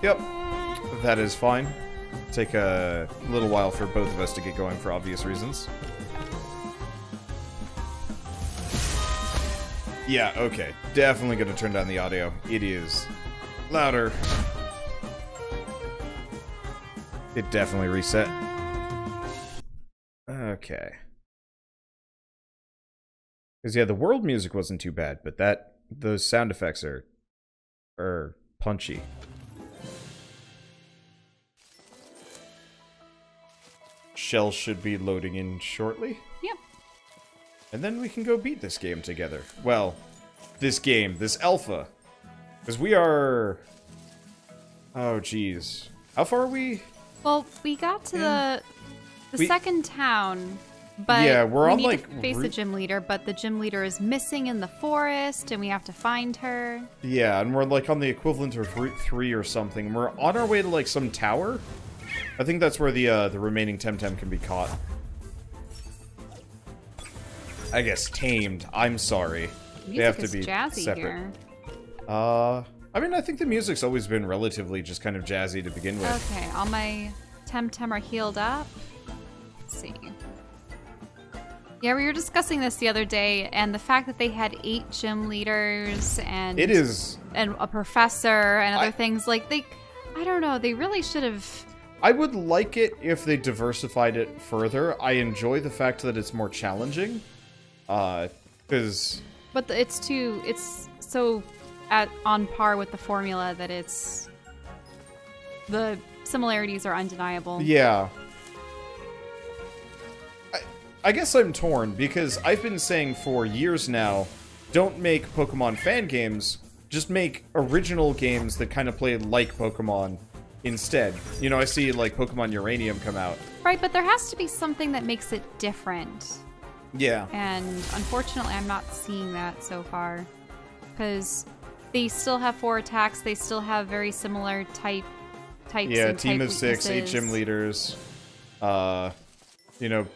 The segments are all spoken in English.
Yep. That is fine. Take a little while for both of us to get going for obvious reasons. Yeah, okay. Definitely gonna turn down the audio. It is louder. It definitely reset. Okay. Because, yeah, the world music wasn't too bad, but those sound effects are punchy. Shell should be loading in shortly. Yep. And then we can go beat this game together. Well, this alpha. Because we are... Oh, jeez. How far are we? Well, we got to the second town, but yeah, we're on, we need like, to face the gym leader, but the gym leader is missing in the forest, and we have to find her. Yeah, and we're, like, on the equivalent of Route 3 or something. We're on our way to, like, some tower. I think that's where the remaining Temtem can be caught. I guess tamed. I'm sorry. They have to be jazzy separate. Here. I mean, I think the music's always been relatively just kind of jazzy to begin with. Okay, all my Temtem are healed up. Let's see. Yeah, we were discussing this the other day, and the fact that they had 8 gym leaders and and a professor and other things, like I don't know, they really should have. I would like it if they diversified it further. I enjoy the fact that it's more challenging, because. But it's so on par with the formula that the similarities are undeniable. Yeah. I guess I'm torn, because I've been saying for years now, don't make Pokemon fan games, just make original games that kind of play like Pokemon instead. You know, I see, like, Pokemon Uranium come out. Right, but there has to be something that makes it different. Yeah. And unfortunately, I'm not seeing that so far. Because they still have 4 attacks, they still have very similar types yeah, and team type of 6, 8 gym leaders. You know,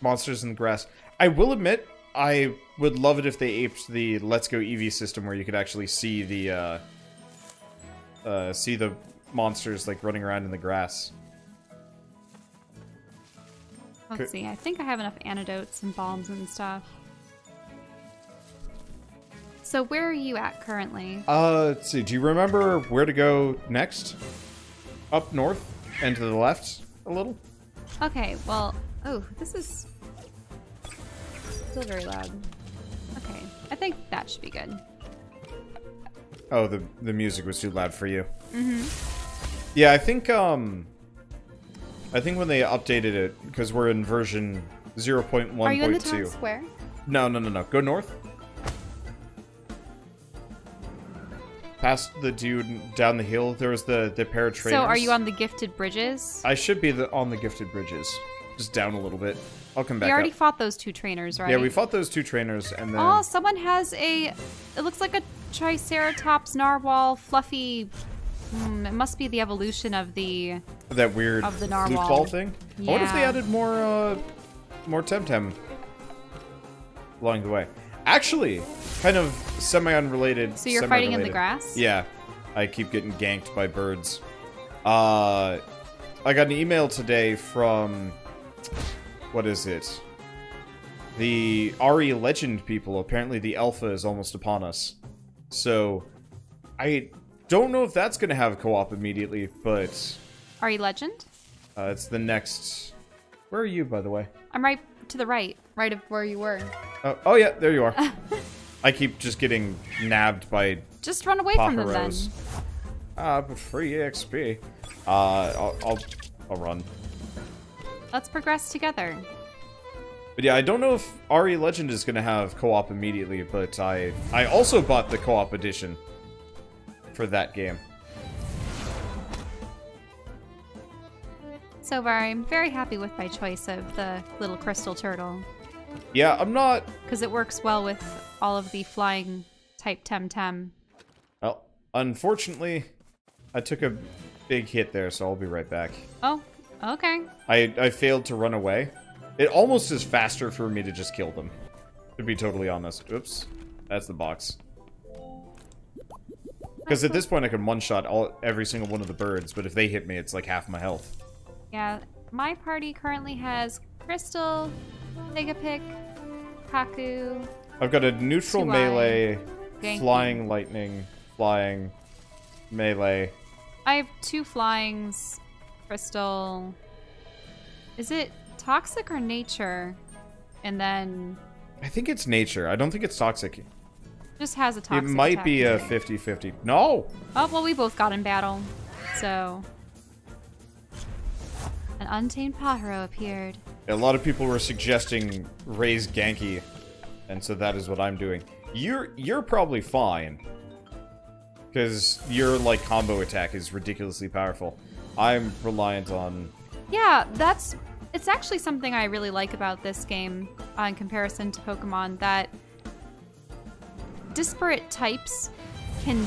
monsters in the grass. I will admit, I would love it if they aped the Let's Go Eevee system where you could actually see the monsters, like, running around in the grass. Let's see, I think I have enough antidotes and bombs and stuff. So where are you at currently? Let's see, do you remember where to go next? Up north and to the left a little? Okay, well, oh, this is still very loud. Okay, I think that should be good. Oh, the music was too loud for you. Mm-hmm. Yeah, I think when they updated it, because we're in version 0.1.2. Are you in the town square? No. Go north. Past the dude down the hill, there was the pair of trainers. So are you on the gifted bridges? I should be on the gifted bridges. Just down a little bit. I'll come back We already up. fought those 2 trainers, right? Yeah, we fought those 2 trainers, and then... Oh, someone has it looks like a Triceratops narwhal fluffy... it must be the evolution of the... That weird of the flute narwhal. ball thing? Yeah. I wonder if they added more Temtem along the way. Actually, kind of semi-unrelated. So you're fighting in the grass? Yeah. I keep getting ganked by birds. I got an email today from... What is it? The RE Legend people. Apparently the alpha is almost upon us. So, I don't know if that's going to have co-op immediately, but... Are you Legend? It's the next... Where are you, by the way? I'm right to the right of where you were. Oh yeah, there you are. I keep just getting nabbed by... Just run away from them then. But free EXP. I'll run. Let's progress together. But yeah, I don't know if RE Legend is going to have co-op immediately, but I also bought the co-op edition for that game. So far, I'm very happy with my choice of the little crystal turtle. Yeah, I'm not... Because it works well with all of the flying type Temtem. Well, unfortunately, I took a big hit there, so I'll be right back. Oh, okay. I failed to run away. It almost is faster for me to just kill them, to be totally honest. Oops. That's the box. Because at this point, I can one-shot every single one of the birds, but if they hit me, it's like half my health. Yeah, my party currently has Crystal, Megapick, Kaku. I've got a neutral melee, Genki. flying lightning, flying melee. I have 2 flyings, Crystal. Is it toxic or nature? And then... I think it's nature. I don't think it's toxic. Just has a toxic It might attack be a rate. 50-50. No! Oh, well, we both got in battle. So... An untamed Pajaro appeared. A lot of people were suggesting raise Genki, and so that is what I'm doing. You're probably fine. Because your, like, combo attack is ridiculously powerful. I'm reliant on... Yeah, it's actually something I really like about this game in comparison to Pokemon, that disparate types can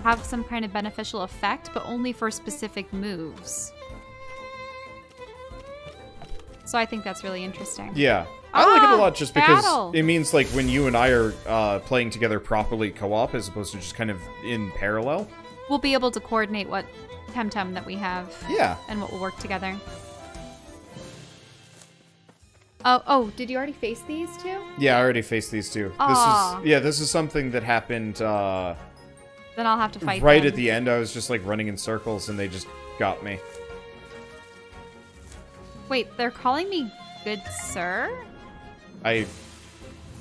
have some kind of beneficial effect, but only for specific moves. So I think that's really interesting. Yeah. I like it a lot just because battle. it means, like, when you and I are playing together properly co-op as opposed to just kind of in parallel. We'll be able to coordinate what Temtem that we have. Yeah. And what will work together. Oh, did you already face these two? Yeah, I already faced these two. Aw. This is something that happened Then I'll have to fight right them. at the end. I was just, like, running in circles and they just got me. Wait, they're calling me good sir? I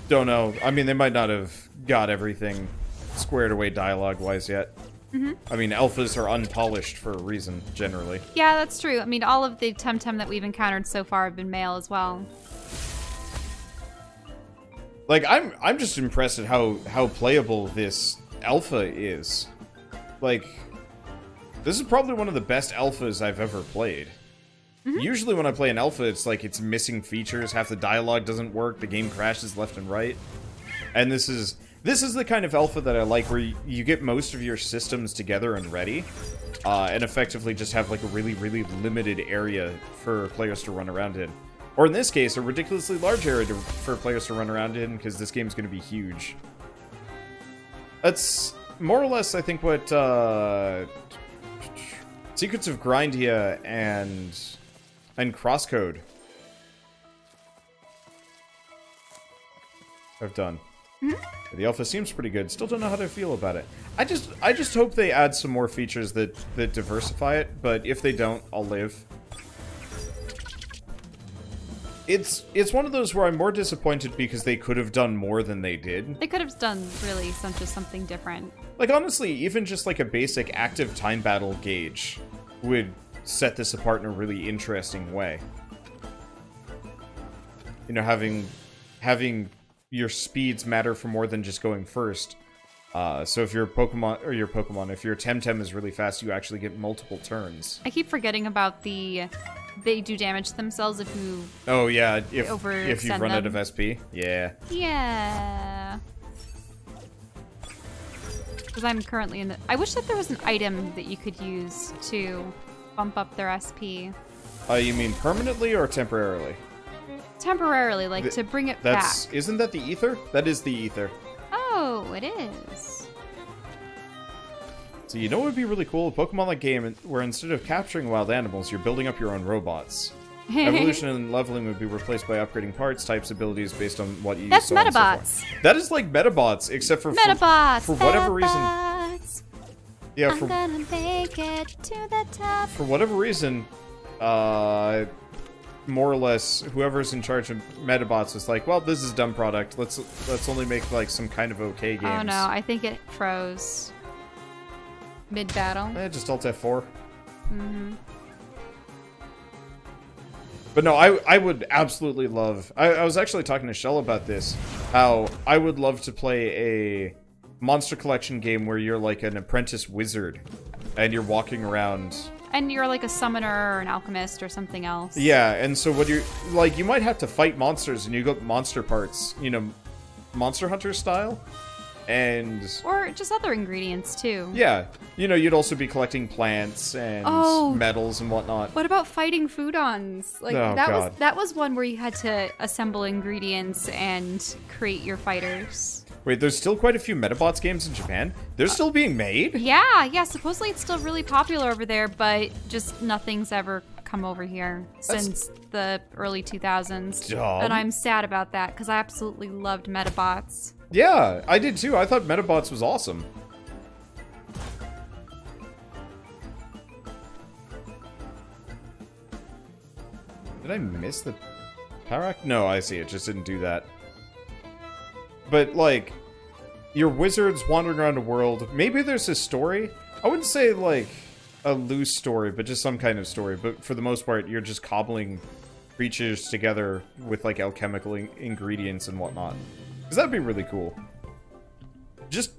don't know. I mean, they might not have got everything squared away dialogue-wise yet. Mm-hmm. I mean, alphas are unpolished for a reason, generally. Yeah, that's true. I mean, all of the Temtem that we've encountered so far have been male as well. Like, I'm just impressed at how playable this alpha is. Like, this is probably one of the best alphas I've ever played. Mm-hmm. Usually when I play an alpha, it's like it's missing features, half the dialogue doesn't work, the game crashes left and right. And this is the kind of alpha that I like, where you get most of your systems together and ready, and effectively just have like a really, really limited area for players to run around in. Or in this case, a ridiculously large area for players to run around in, because this game's going to be huge. That's more or less, I think, what Secrets of Grindia and Crosscode I've done. Mm-hmm. The alpha seems pretty good. Still don't know how to feel about it. I just hope they add some more features that diversify it, but if they don't, I'll live. It's one of those where I'm more disappointed because they could have done more than they did. They could have done really just something different. Like, honestly, even just like a basic active time battle gauge would set this apart in a really interesting way. You know, having your speeds matter for more than just going first. So if your Temtem is really fast, you actually get multiple turns. I keep forgetting about they do damage to themselves if you... Oh yeah, if you run out them. of SP. Yeah. Yeah. Because I'm currently in the... I wish that there was an item that you could use to bump up their SP. You mean permanently or temporarily? Temporarily, like to bring it back. Isn't that the ether? That is the ether. Oh, it is. So you know what would be really cool? A Pokemon-like game where instead of capturing wild animals, you're building up your own robots. Evolution and leveling would be replaced by upgrading parts, types, abilities based on what you use. That's so on Metabots. So that is like Metabots, except for Metabots. For whatever reason. Yeah, I'm gonna make it to the top. For whatever reason, more or less, whoever's in charge of Metabots was like, well, this is a dumb product. Let's only make like some kind of okay games. Oh no, I think it froze mid-battle. Just Alt F4. Mm-hmm. But no, I would absolutely love... I was actually talking to Shell about this, how I would love to play a Monster Collection game where you're like an apprentice wizard, and you're walking around... And you're like a summoner or an alchemist or something else. Yeah, and so what you like, you might have to fight monsters, and you got monster parts, you know, Monster Hunter style, and... Or just other ingredients, too. Yeah. You know, you'd also be collecting plants and metals and whatnot. What about fighting Foodons? Like, that was one where you had to assemble ingredients and create your fighters. Wait, there's still quite a few Metabots games in Japan? They're still being made? Yeah, supposedly it's still really popular over there, but just nothing's ever come over here since the early 2000s. Dumb. And I'm sad about that, because I absolutely loved Metabots. Yeah, I did too. I thought Metabots was awesome. Did I miss the power act? No, I see. It just didn't do that. But, like, your wizards wandering around a world. Maybe there's a story. I wouldn't say, like, a loose story, but just some kind of story. But for the most part, you're just cobbling creatures together with, like, alchemical ingredients and whatnot. Because that'd be really cool. Just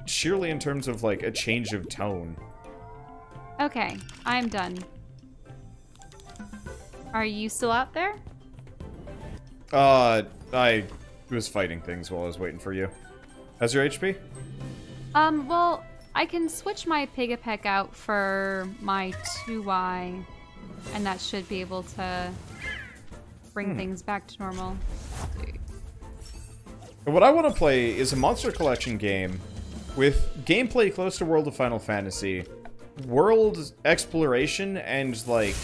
sheerly in terms of, like, a change of tone. Okay, I'm done. Are you still out there? I was fighting things while I was waiting for you. How's your HP? Well, I can switch my Pigapec out for my 2Y, and that should be able to bring things back to normal. What I want to play is a Monster Collection game with gameplay close to World of Final Fantasy, world exploration, and, like,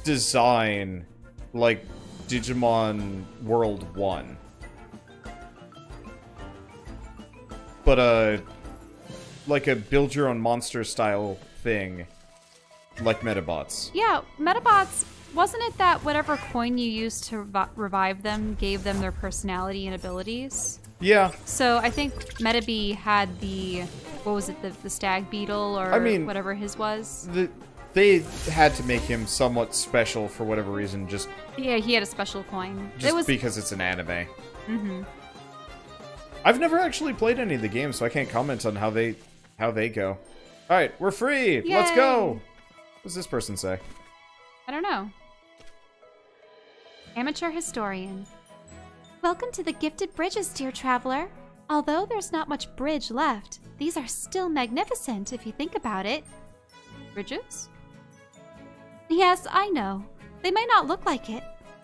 design like Digimon World 1. But, like a build your own monster style thing, like Metabots. Yeah, Metabots, wasn't it that whatever coin you used to revive them gave them their personality and abilities? Yeah. So I think Metabee had the, what was it, the stag beetle or whatever his was? They had to make him somewhat special for whatever reason, just... Yeah, he had a special coin. Just because it's an anime. Mm-hmm. I've never actually played any of the games, so I can't comment on how they go. Alright, we're free! Yay! Let's go! What does this person say? I don't know. Amateur historian. Welcome to the Gifted Bridges, dear traveler. Although there's not much bridge left, these are still magnificent if you think about it. Bridges? Yes, I know. They might not look like it,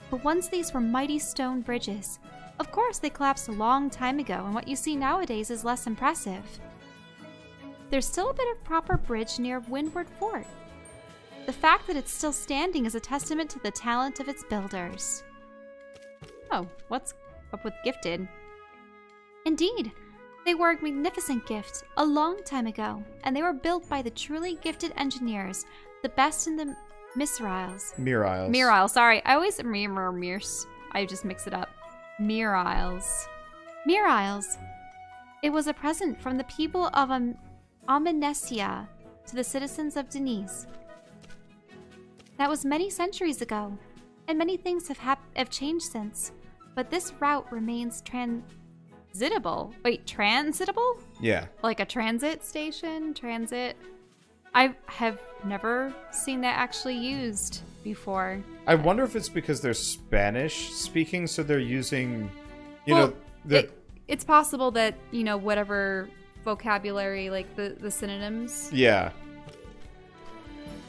but once these were mighty stone bridges. Of course, they collapsed a long time ago, and what you see nowadays is less impressive. There's still a bit of proper bridge near Windward Fort. The fact that it's still standing is a testament to the talent of its builders. Oh, what's up with Gifted? Indeed, they were a magnificent gift a long time ago, and they were built by the truly gifted engineers, the best in the Misriles. Miriles, sorry. I always Mirs. I just mix it up. Miriles. It was a present from the people of Omninesia to the citizens of Deniz. That was many centuries ago, and many things have changed since. But this route remains transitable. Wait, transitable? Yeah. Like a transit station? Transit? I have never seen that actually used before. I wonder if it's because they're Spanish speaking, so they're using, you know... It's possible that, you know, whatever vocabulary, like the synonyms. Yeah.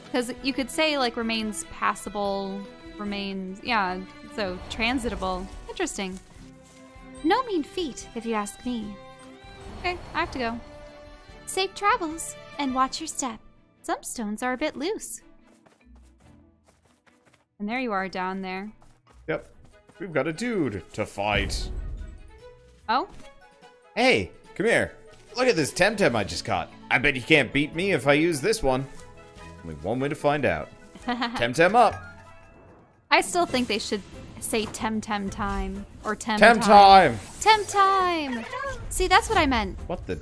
Because you could say, like, remains passable, remains... Yeah, so transitable. Interesting. No mean feat, if you ask me. Okay, I have to go. Safe travels, and watch your step. Some stones are a bit loose. And there you are down there. Yep. We've got a dude to fight. Oh? Hey, come here. Look at this Temtem I just caught. I bet you can't beat me if I use this one. Only one way to find out. Temtem up. I still think they should say Temtem time. Or Tem time. Tem time! See, that's what I meant. What the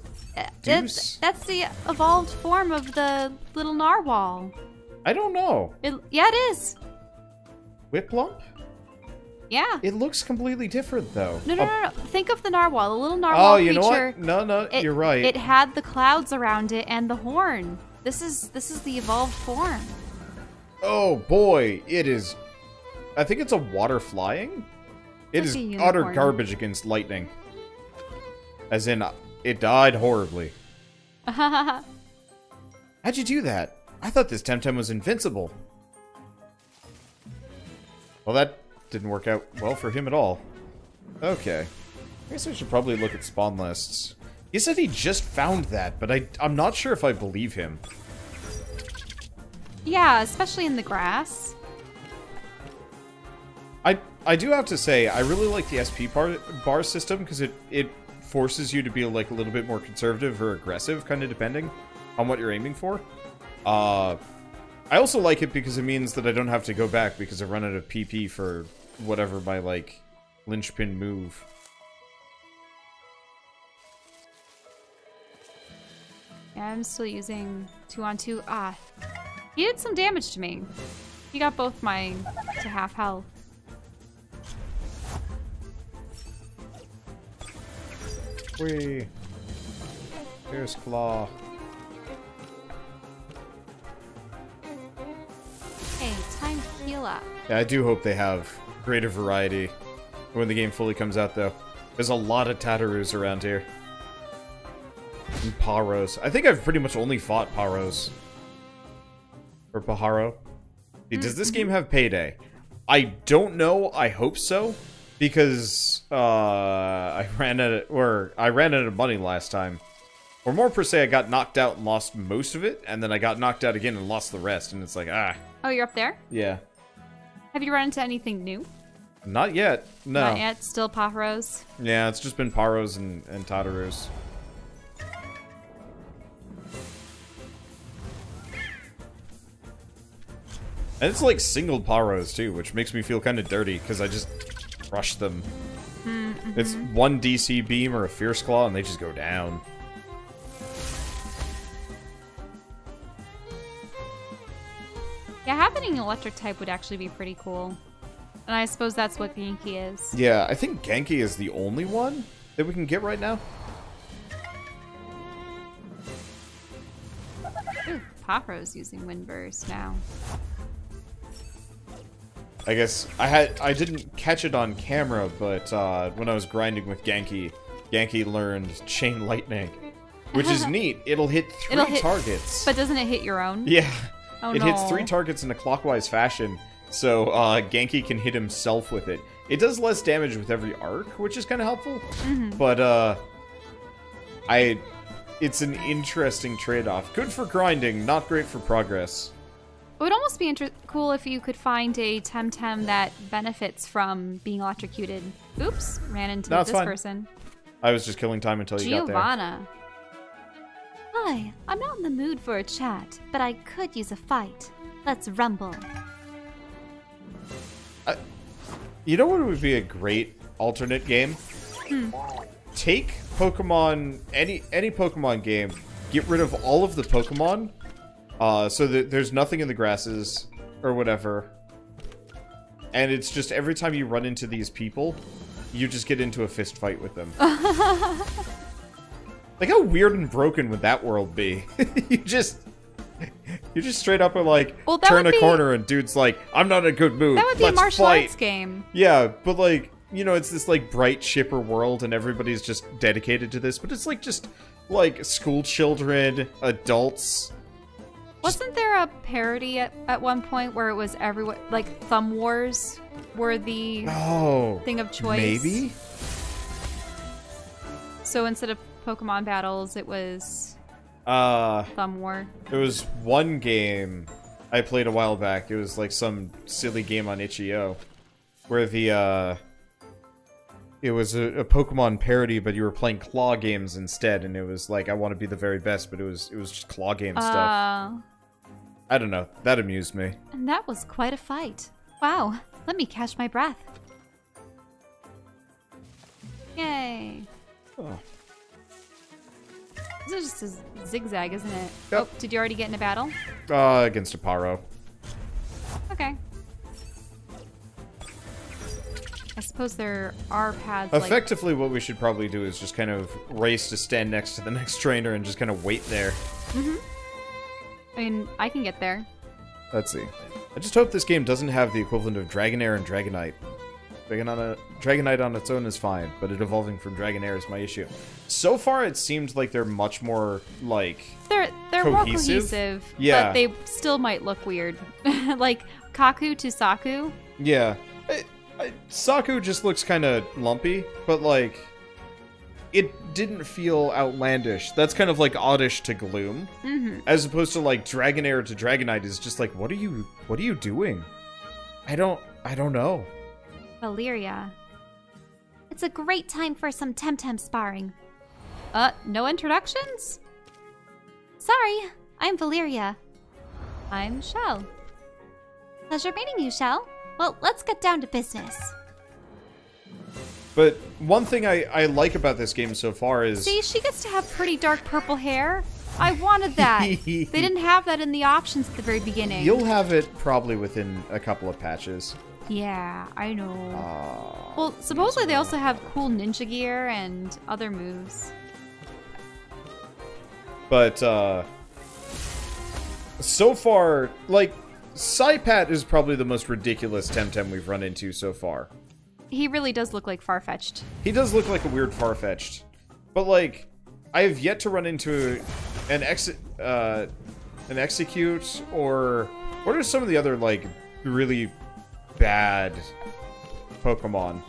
deuce? That's the evolved form of the little narwhal. I don't know. Yeah, it is. Whiplump? Yeah. It looks completely different, though. No. Think of the narwhal. The little narwhal creature. Oh, you know what? No, you're right. It had the clouds around it and the horn. This is the evolved form. Oh, boy. It is... I think it's a water flying? It is utter garbage against lightning. As in, it died horribly. How'd you do that? I thought this Temtem was invincible. Well, that didn't work out well for him at all. Okay. guess I should probably look at spawn lists. He said he just found that, but I'm not sure if I believe him. Yeah, especially in the grass. I do have to say, I really like the SP bar system, because it forces you to be like a little bit more conservative or aggressive, kind of depending on what you're aiming for. I also like it because it means that I don't have to go back because I run out of PP for whatever my, like, linchpin move. Yeah, I'm still using 2-on-2. Ah, he did some damage to me. He got both mine to half health. Whee! Here's Claw. Hey, time to heal up. Yeah, I do hope they have greater variety when the game fully comes out, though. There's a lot of Tataroos around here. And Paros. I think I've pretty much only fought Paros. Or Pajaro. Does this game have payday? I don't know. I hope so. Because I ran out of money last time. Or more per se, I got knocked out and lost most of it, and then I got knocked out again and lost the rest, and it's like, ah. Oh, you're up there? Yeah. Have you run into anything new? Not yet. No. Not yet? Still Paros? Yeah, it's just been Paros and Tataroos. And it's like single Paros too, which makes me feel kind of dirty because I just rush them. Mm-hmm. It's one DC beam or a Fierce Claw and they just go down. Yeah, having an electric type would actually be pretty cool. And I suppose that's what Genki is. Yeah, I think Genki is the only one that we can get right now. Ooh, Papro's using Wind Burst now. I guess I didn't catch it on camera, but when I was grinding with Genki, Genki learned Chain Lightning, which is neat. It'll hit three targets. But doesn't it hit your own? Yeah. Oh, it hits 3 targets in a clockwise fashion, so Genki can hit himself with it. It does less damage with every arc, which is kind of helpful. Mm-hmm. But it's an interesting trade-off. Good for grinding, not great for progress. It would almost be cool if you could find a Temtem that benefits from being electrocuted. Oops, ran into this person. I was just killing time until you got there. Giovanna. Hi, I'm not in the mood for a chat, but I could use a fight. Let's rumble. You know what would be a great alternate game? Take Pokemon, any Pokemon game, get rid of all of the Pokemon, so that there's nothing in the grasses, or whatever. And it's just every time you run into these people, you just get into a fist fight with them. Like, how weird and broken would that world be? you just straight up are like, turn a corner and dude's like, I'm not in a good mood. That would be a martial arts game. Yeah, but like, you know, it's this like bright shipper world and everybody's just dedicated to this, but it's like just like school children, adults. Wasn't there a parody at one point where it was everyone, like Thumb Wars were the thing of choice? Maybe? So instead of Pokemon battles, it was Thumb War. There was one game I played a while back. It was like some silly game on Itch.io where the it was a Pokemon parody, but you were playing claw games instead, and it was like I want to be the very best, but it was just claw game stuff. I don't know. That amused me. And that was quite a fight. Wow. Let me catch my breath. Yay. Oh. This is just a zigzag, isn't it? Yep. Oh, did you already get in a battle? Against a Paro. Okay. I suppose there are paths Effectively, what we should probably do is just kind of race to stand next to the next trainer and just kind of wait there. Mm-hmm. I mean, I can get there. Let's see. I just hope this game doesn't have the equivalent of Dragonair and Dragonite. Dragonite on its own is fine, but it evolving from Dragonair is my issue. So far, it seems like they're much more, like, They're more cohesive, yeah. But they still might look weird. Like, Kaku to Saku. Yeah. Saku just looks kind of lumpy, but, like, it didn't feel outlandish. That's kind of like oddish to Gloom. As opposed to like Dragonair to Dragonite is just like, what are you doing? I don't know. Valyria. It's a great time for some Temtem sparring. No introductions? Sorry, I'm Valyria. I'm Shell. Pleasure meeting you, Shell. Well, let's get down to business. But one thing I like about this game so far is... See, she gets to have pretty dark purple hair. I wanted that. They didn't have that in the options at the very beginning. You'll have it probably within a couple of patches. Yeah, I know. Well, supposedly they also have cool ninja gear and other moves. But, so far, like, Saipat is probably the most ridiculous Temtem we've run into so far. He really does look like Farfetch'd. He does look like a weird Farfetch'd. But, like, I have yet to run into an Execute, or what are some of the other, like, really bad Pokemon?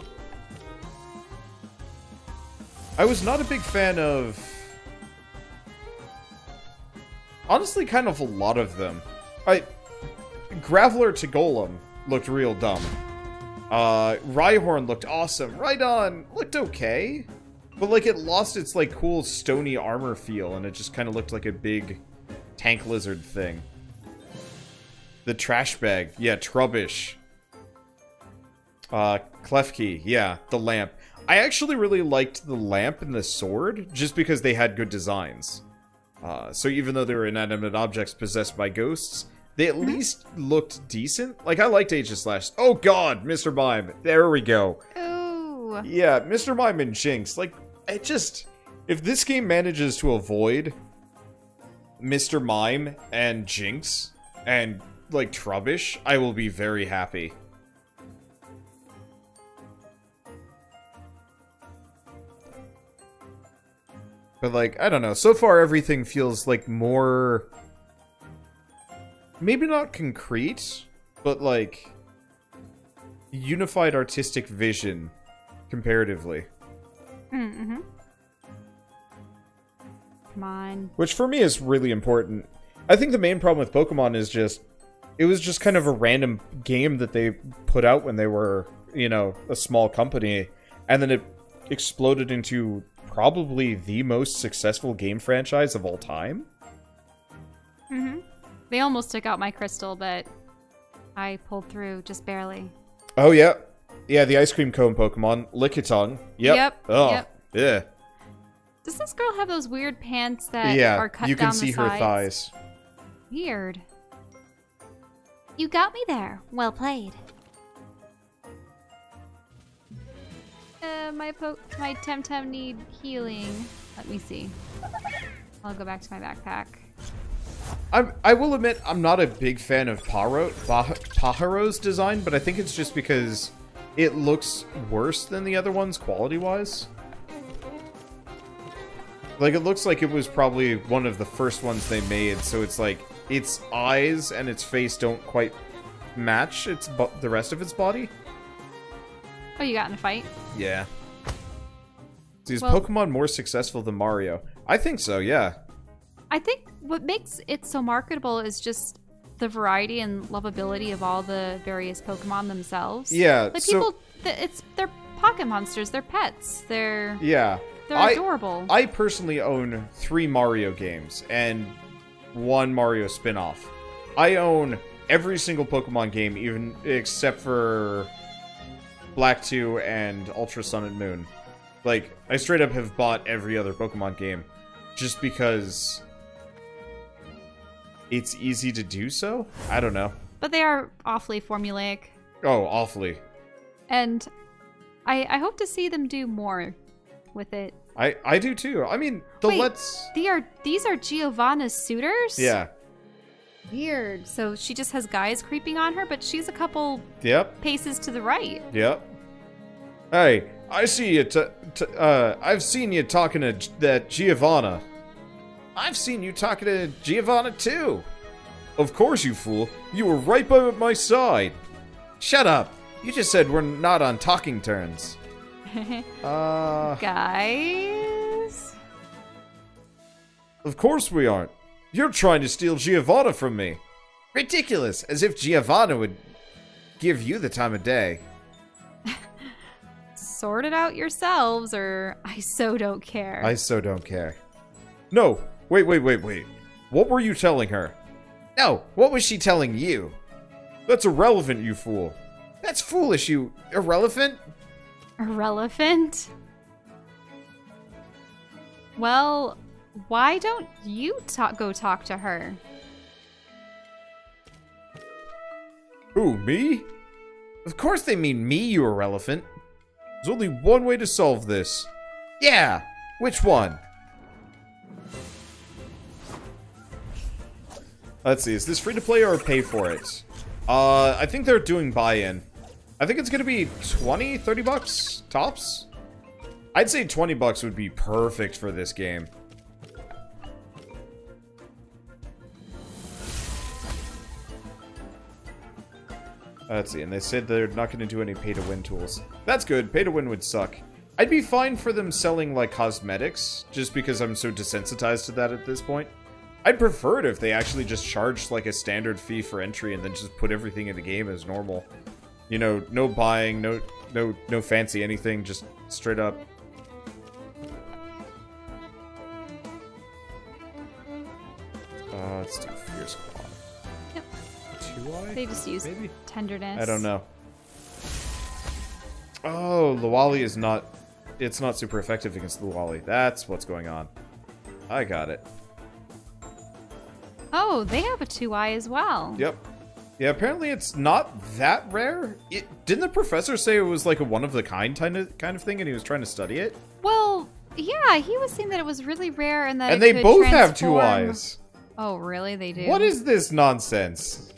I was not a big fan of... honestly, kind of a lot of them. Graveler to Golem looked real dumb. Rhyhorn looked awesome. Rhydon looked okay. But, like, it lost its, like, cool stony armor feel, and it just kind of looked like a big tank lizard thing. The trash bag. Yeah, Trubbish. Klefki. Yeah, the lamp. I actually really liked the lamp and the sword, just because they had good designs. So even though they were inanimate objects possessed by ghosts, they at least looked decent. Like, I liked Aegis-Slash. Oh god, Mr. Mime. There we go. Ooh. Yeah, Mr. Mime and Jinx. Like, it just... if this game manages to avoid Mr. Mime and Jinx and, like, Trubbish, I will be very happy. But, like, I don't know. So far, everything feels, like, more... maybe not concrete, but, like, unified artistic vision, comparatively. Mm-hmm. Come on. Which, for me, is really important. I think the main problem with Pokemon is just... it was just kind of a random game that they put out when they were, you know, a small company. And then it exploded into... probably the most successful game franchise of all time. Mm-hmm. They almost took out my crystal, but I pulled through just barely. Oh, yeah. Yeah, the ice cream cone Pokemon. Lickitung. Yep. Oh, yep. Yeah. Does this girl have those weird pants that are cut down the sides? Yeah, you can see her thighs. Weird. You got me there. Well played. My Temtem need healing. Let me see. I'll go back to my backpack. I will admit, I'm not a big fan of Paharo's design, but I think it's just because it looks worse than the other ones quality-wise. Like, it looks like it was probably one of the first ones they made, so it's like, its eyes and its face don't quite match the rest of its body. Oh, you got in a fight? Yeah. Is Pokemon more successful than Mario? I think so, yeah. I think what makes it so marketable is just the variety and lovability of all the various Pokemon themselves. Yeah, like people, they're pocket monsters, they're pets, they're adorable. I personally own 3 Mario games and 1 Mario spin-off. I own every single Pokemon game, even except for Black 2 and Ultra Sun and Moon. Like, I straight up have bought every other Pokemon game just because it's easy to do so? I don't know. But they are awfully formulaic. Oh, awfully. And I hope to see them do more with it. I do too. I mean, these are Giovanna's suitors? Yeah. Weird. So she just has guys creeping on her, but she's a couple paces to the right. Yep. Hey, I see you. I've seen you talking to that Giovanna. I've seen you talking to Giovanna too. Of course, you fool. You were right by my side. Shut up. You just said we're not on talking terms. Guys? Of course we aren't. You're trying to steal Giovanna from me. Ridiculous, as if Giovanna would give you the time of day. Sort it out yourselves, or I so don't care. I so don't care. No, wait. What were you telling her? No, what was she telling you? That's irrelevant, you fool. That's foolish, you irrelevant. Irrelevant? Well, why don't you go talk to her? Who, me? Of course they mean me, you irrelevant. There's only one way to solve this. Yeah, which one? Let's see, is this free to play or pay for it? I think they're doing buy-in. I think it's gonna be 20, 30 bucks tops. I'd say 20 bucks would be perfect for this game. Let's see, and they said they're not going to do any pay-to-win tools. That's good. Pay-to-win would suck. I'd be fine for them selling, like, cosmetics, just because I'm so desensitized to that at this point. I'd prefer it if they actually just charged, like, a standard fee for entry and then just put everything in the game as normal. You know, no buying, no fancy anything, just straight up. Let's do Fierce Claw. Yep. 2-eye? They just use maybe? tenderness. I don't know. Oh, Luwali is not... It's not super effective against Luwali. That's what's going on. I got it. Oh, they have a 2-eye as well. Yep. Yeah, apparently it's not that rare. Didn't the professor say it was like a one-of-the-kind kind of thing and he was trying to study it? Well, yeah, he was saying that it was really rare and that And it they could both have transform... 2 eyes. Oh, really? They do? What is this nonsense?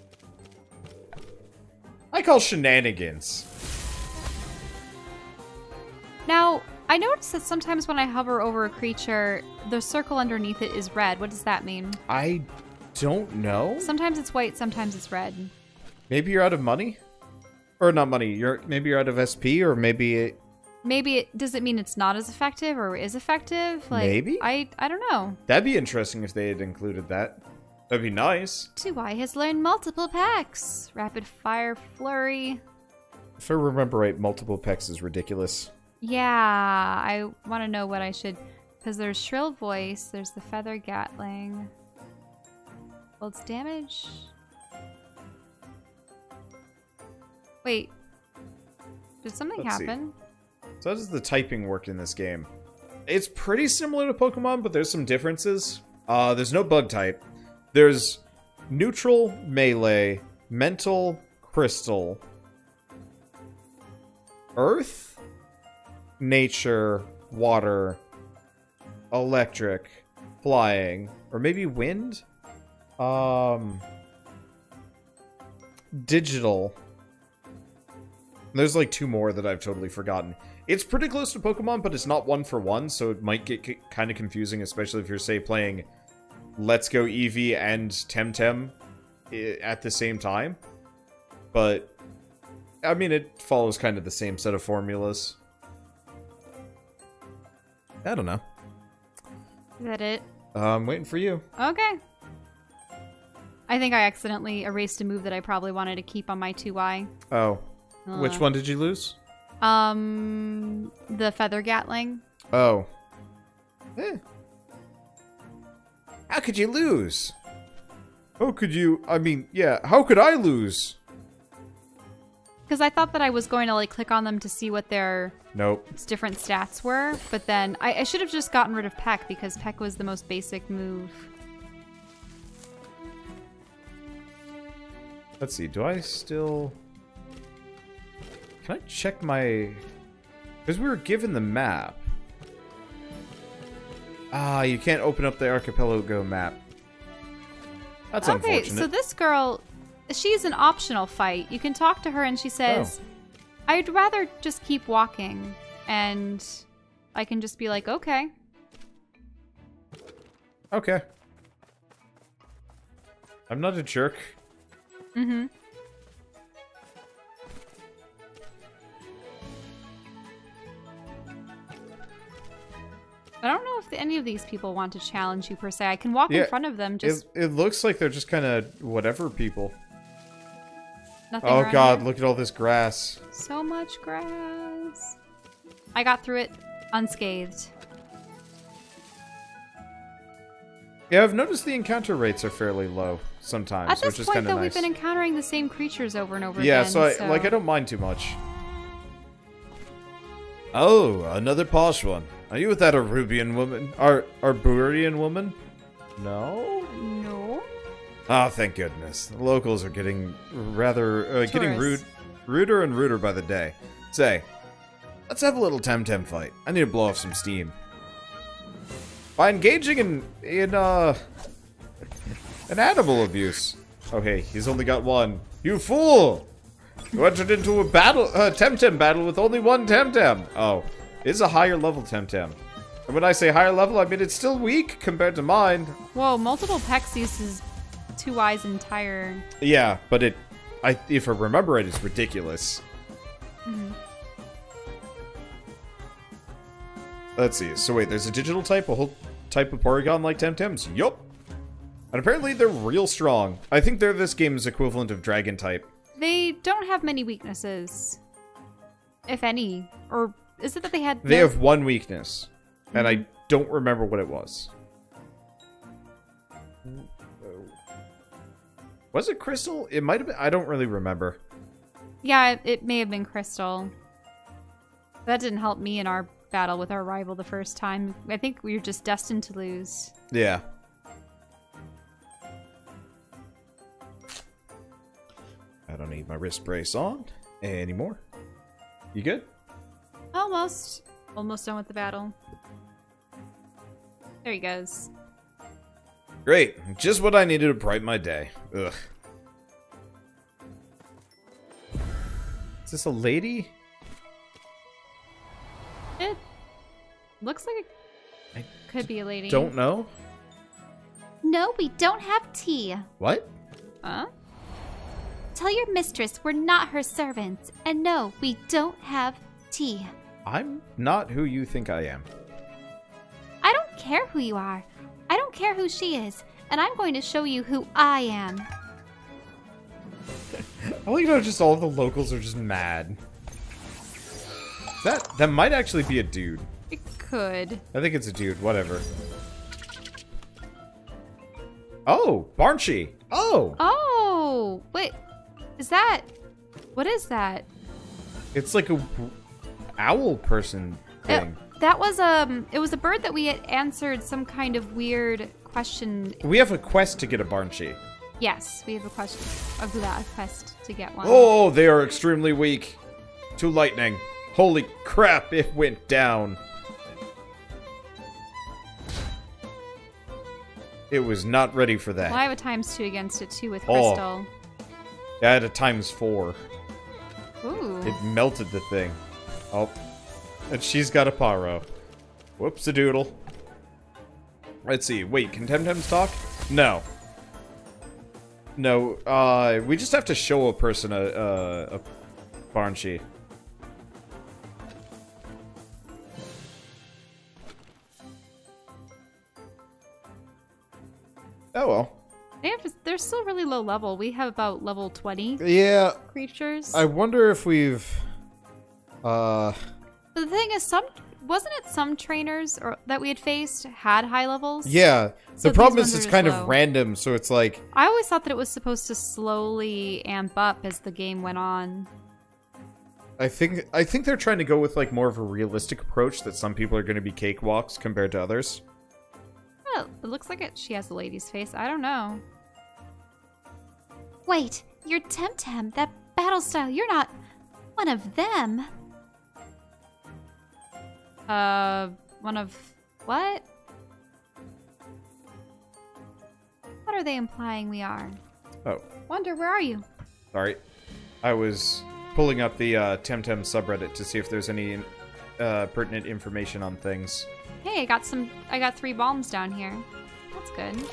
I call shenanigans. Now, I noticed that sometimes when I hover over a creature, the circle underneath it is red. What does that mean? I don't know. Sometimes it's white, sometimes it's red. Maybe you're out of money? Or not money. Maybe you're out of SP, or maybe it... Does it mean it's not as effective or is effective? Like, maybe? I don't know. That'd be interesting if they had included that. That'd be nice. 2-eye has learned multiple pecks. Rapid fire flurry. If I remember right, multiple pecks is ridiculous. Yeah, I want to know what I should... Because there's shrill voice, there's the feather gatling. Well, it's damage. Wait. Did something happen? So how does the typing work in this game? It's pretty similar to Pokemon, but there's some differences. There's no bug type. There's neutral, melee, mental, crystal, earth, nature, water, electric, flying, or maybe wind? Digital. There's like 2 more that I've totally forgotten. It's pretty close to Pokemon, but it's not 1-for-1, so it might get kind of confusing, especially if you're, say, playing Let's Go Eevee and Temtem at the same time. But, I mean, it follows kind of the same set of formulas. I don't know. Is that it? I'm waiting for you. Okay. I think I accidentally erased a move that I probably wanted to keep on my 2-eye. Oh. Which one did you lose? The feather gatling. Oh. Eh. How could you lose? How could you... I mean, yeah, how could I lose? Because I thought that I was going to, like, click on them to see what their Nope. different stats were, but then I should have just gotten rid of Peck, because Peck was the most basic move. Let's see, do I still... Can I check my... Because we were given the map. Ah, you can't open up the Archipelago map. That's unfortunate. Okay, so this girl, she's an optional fight. You can talk to her and she says, I'd rather just keep walking. And I can just be like, okay. Okay. I'm not a jerk. Mm-hmm. I don't know if any of these people want to challenge you per se. I can walk in front of them. Just it looks like they're just kind of whatever people. Nothing oh God! here. Look at all this grass. So much grass. I got through it unscathed. Yeah, I've noticed the encounter rates are fairly low sometimes, At which this is point, kind though, of nice. we've been encountering the same creatures over and over yeah, again. so I don't mind too much. Oh, another posh one. Are you with that Arubian woman? Arburian woman? No? No. Oh, thank goodness. The locals are getting rather, getting ruder and ruder by the day. Say, let's have a little Temtem fight. I need to blow off some steam. By engaging in animal abuse. Oh, hey, he's only got one. You fool! You entered into a battle, Temtem battle with only one Temtem. Oh, it's a higher level Temtem. And when I say higher level, I mean it's still weak compared to mine. Whoa, multiple pecs uses 2 eyes entire. Yeah, but if I remember it, it's ridiculous. Mm-hmm. Let's see. So wait, there's a digital type, a whole type of Porygon like Temtems? Yup. And apparently they're real strong. I think they're this game's equivalent of Dragon type. They don't have many weaknesses. If any. Or is it that they had... They have one weakness. And I don't remember what it was. Was it Crystal? It might have been. I don't really remember. Yeah, it may have been Crystal. That didn't help me in our battle with our rival the first time. I think we were just destined to lose. Yeah. I don't need my wrist brace on anymore. You good? Almost. Almost done with the battle. There he goes. Great. Just what I needed to brighten my day. Ugh. Is this a lady? It looks like it could be a lady. Don't know. No, we don't have tea. What? Huh? Tell your mistress we're not her servants. And no, we don't have tea. I'm not who you think I am. I don't care who you are. I don't care who she is. And I'm going to show you who I am. I like how just all the locals are just mad. That might actually be a dude. It could. I think it's a dude. Whatever. Oh, Barnchy. Oh. Oh, wait. Is that... What is that? It's like a owl person thing. That was, it was a bird that we had answered some kind of weird question. We have a quest to get a Barnchy. Yes, we have a question of that quest to get one. Oh, they are extremely weak to lightning. Holy crap, it went down. It was not ready for that. Well, I have a ×2 against it too with Crystal. I had a ×4. Ooh. It melted the thing. Oh. And she's got a Pyro. Whoops-a-doodle. Let's see. Wait, can Temtems talk? No. No, we just have to show a person a Barnchy. Oh well. They're still really low level. We have about level 20 Yeah. creatures. I wonder if we've... The thing is, wasn't it some trainers that we had faced had high levels? Yeah. So The problem these is ones it's are kind just of low. random, so it's like... I always thought that it was supposed to slowly amp up as the game went on. I think they're trying to go with like more of a realistic approach that some people are going to be cakewalks compared to others. Well, it looks like she has a lady's face. I don't know. Wait, you're Temtem, that battle style. You're not one of them. One of what? What are they implying we are? Oh, Wonder, where are you? sorry. I was pulling up the Temtem subreddit to see if there's any pertinent information on things. Hey, I got 3 bombs down here. That's good.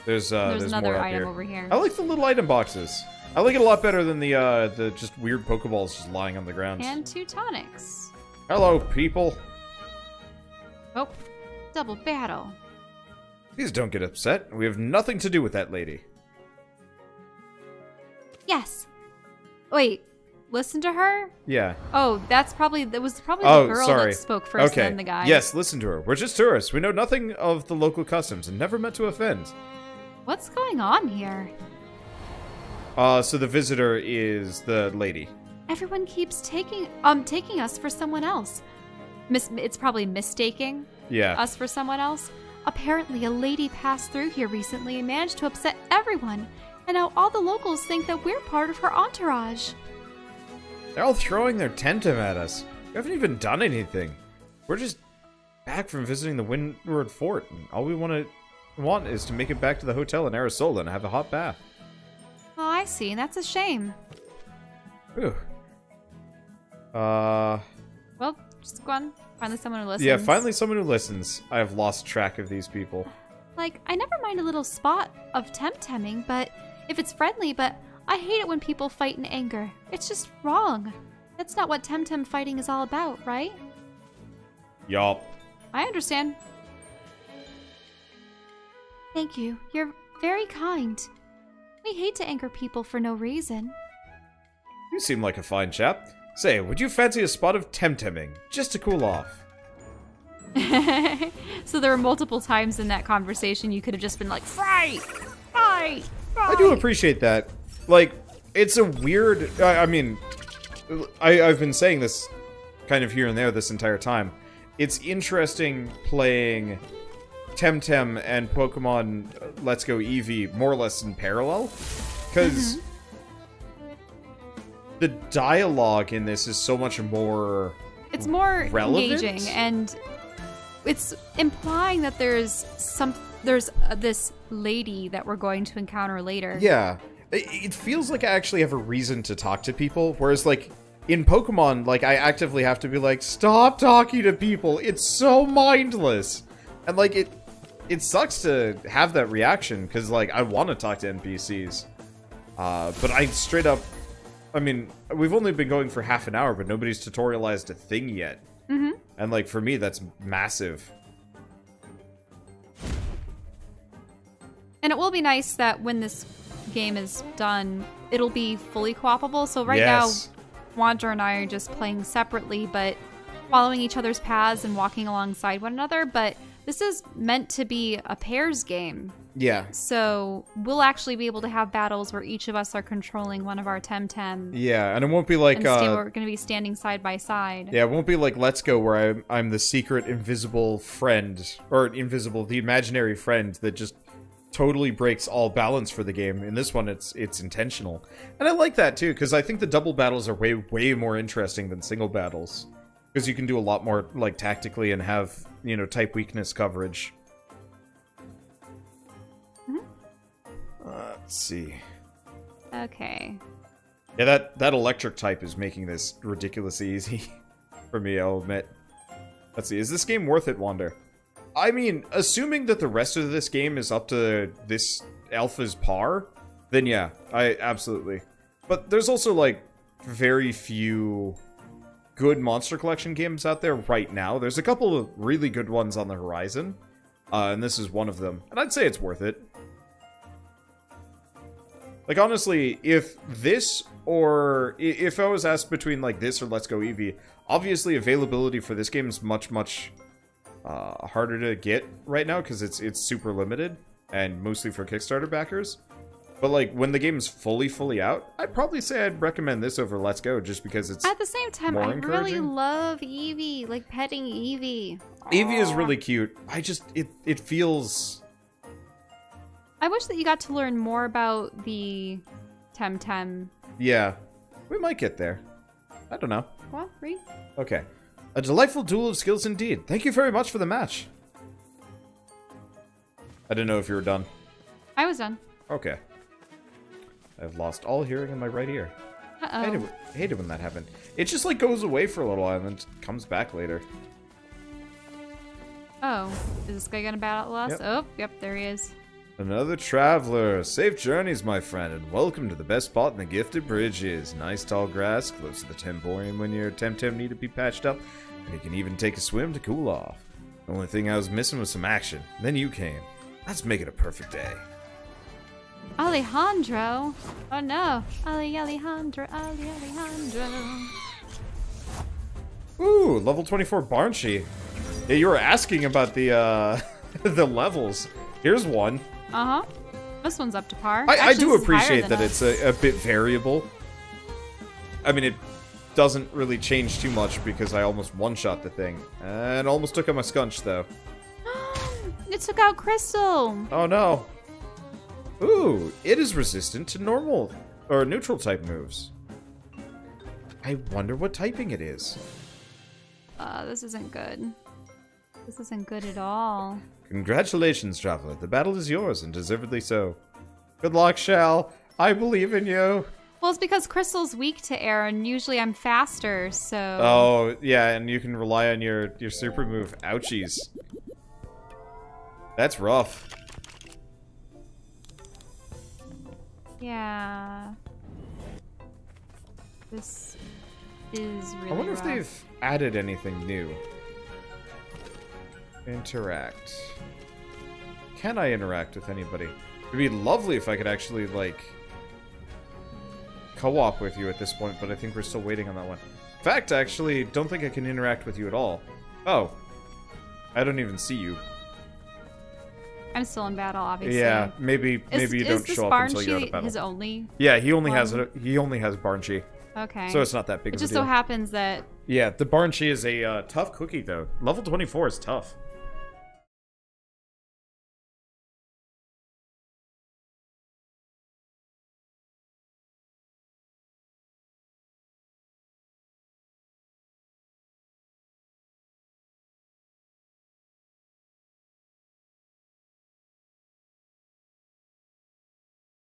There's another more up item here. over here. I like the little item boxes. I like it a lot better than the just weird Pokeballs just lying on the ground. And 2 tonics. Hello, people. Oh, Double battle. Please don't get upset. We have nothing to do with that lady. Yes. Wait, listen to her? Yeah. Oh, that was probably Oh, the girl sorry. that spoke first Okay. and then the guy. Yes, listen to her. We're just tourists. We know nothing of the local customs and never meant to offend. What's going on here? So the visitor is the lady. Everyone keeps taking us for someone else. It's probably mistaking Yeah. us for someone else. Apparently, a lady passed through here recently and managed to upset everyone. And now all the locals think that we're part of her entourage. They're all throwing their Temtem at us. We haven't even done anything. We're just back from visiting the Windward Fort, and all we want is to make it back to the hotel in Arisola and have a hot bath. Oh, I see. That's a shame. Whew. Well, just go on. Finally someone who listens. Yeah, finally someone who listens. I have lost track of these people. Like, I never mind a little spot of temtemming, but if it's friendly, but I hate it when people fight in anger. It's just wrong. That's not what Temtem fighting is all about, right? Yup. I understand. Thank you. You're very kind. We hate to anger people for no reason. You seem like a fine chap. Say, would you fancy a spot of Temtemming, just to cool off? So there were multiple times in that conversation you could have just been like, fight! Fight! Fight! I do appreciate that. Like, it's a weird... I mean, I've been saying this kind of here and there this entire time. It's interesting playing Temtem and Pokemon Let's Go Eevee more or less in parallel. Because the dialogue in this is so much more... It's more relevant? engaging, and it's implying that there's this lady that we're going to encounter later. Yeah. It feels like I actually have a reason to talk to people, whereas, like, in Pokemon, like, I actively have to be like, stop talking to people, it's so mindless! And, like, it sucks to have that reaction, because, like, I want to talk to NPCs. But I straight up... I mean, we've only been going for half an hour, but nobody's tutorialized a thing yet. Mm-hmm. And, like, for me, that's massive. And it will be nice that when this game is done, it'll be fully co-opable. So right Yes. now, Wander and I are just playing separately, but following each other's paths and walking alongside one another. But this is meant to be a pairs game. Yeah. So we'll actually be able to have battles where each of us are controlling one of our Temtem. Yeah, and it won't be like... And we're going to be standing side by side. Yeah, it won't be like Let's Go where I'm the secret invisible friend, or the imaginary friend that just totally breaks all balance for the game. In this one, it's intentional. And I like that too, because I think the double battles are way more interesting than single battles. Because you can do a lot more, like, tactically and have, you know, type weakness coverage. Let's see. Okay. Yeah, that electric type is making this ridiculously easy for me, I'll admit. Let's see, is this game worth it, Wander? I mean, assuming that the rest of this game is up to this alpha's par, then yeah, absolutely. But there's also, like, very few good Monster Collection games out there right now. There's a couple of really good ones on the horizon, and this is one of them. And I'd say it's worth it. Like, honestly, if this or... if I was asked between, like, this or Let's Go Eevee, obviously availability for this game is much harder to get right now because it's super limited and mostly for Kickstarter backers. But, like, when the game's fully out, I'd probably say I'd recommend this over Let's Go just because it's At the same time, more I really encouraging. love Eevee, like petting Eevee. Eevee is really cute. I just... it feels... I wish that you got to learn more about the Temtem. Yeah. We might get there. I don't know. Well, read. Okay. A delightful duel of skills indeed. Thank you very much for the match. I didn't know if you were done. I was done. Okay. I've lost all hearing in my right ear. Uh-oh. I hate it when that happens. It just, like, goes away for a little while and then comes back later. Oh, is this guy gonna battle us? Yep. Oh, yep, there he is. Another traveler. Safe journeys, my friend, and welcome to the best spot in the Gifted Bridges. Nice tall grass, close to the Temporium when your Temtem need to be patched up, and you can even take a swim to cool off. Only thing I was missing was some action. Then you came. Let's make it a perfect day. Alejandro. Oh no. Alejandro. Ooh, level 24 Barnchy. Yeah, you were asking about the the levels. Here's one. Uh-huh. This one's up to par. I do this is appreciate higher that than it's a bit variable. I mean, it doesn't really change too much because I almost one-shot the thing. And almost took out my Scunch, though. It took out Crystal. Oh, no. Ooh, it is resistant to normal or neutral type moves. I wonder what typing it is. This isn't good. This isn't good at all. Congratulations, traveler. The battle is yours, and deservedly so. Good luck, Shell. I believe in you. Well, it's because Crystal's weak to air, and usually I'm faster, so... Oh, yeah, and you can rely on your super move. Ouchies. That's rough. Yeah. This is really I wonder rough. if they've added anything new. Interact. Can I interact with anybody? It'd be lovely if I could actually, like, co-op with you at this point, but I think we're still waiting on that one. In fact, I actually don't think I can interact with you at all. Oh. I don't even see you. I'm still in battle, obviously. Yeah, maybe you don't show up until you're out of battle. His only? Yeah, he only has Barnchy. Okay. So it's not that big it of a deal. just so happens that... Yeah, the Barnchy is a tough cookie, though. Level 24 is tough.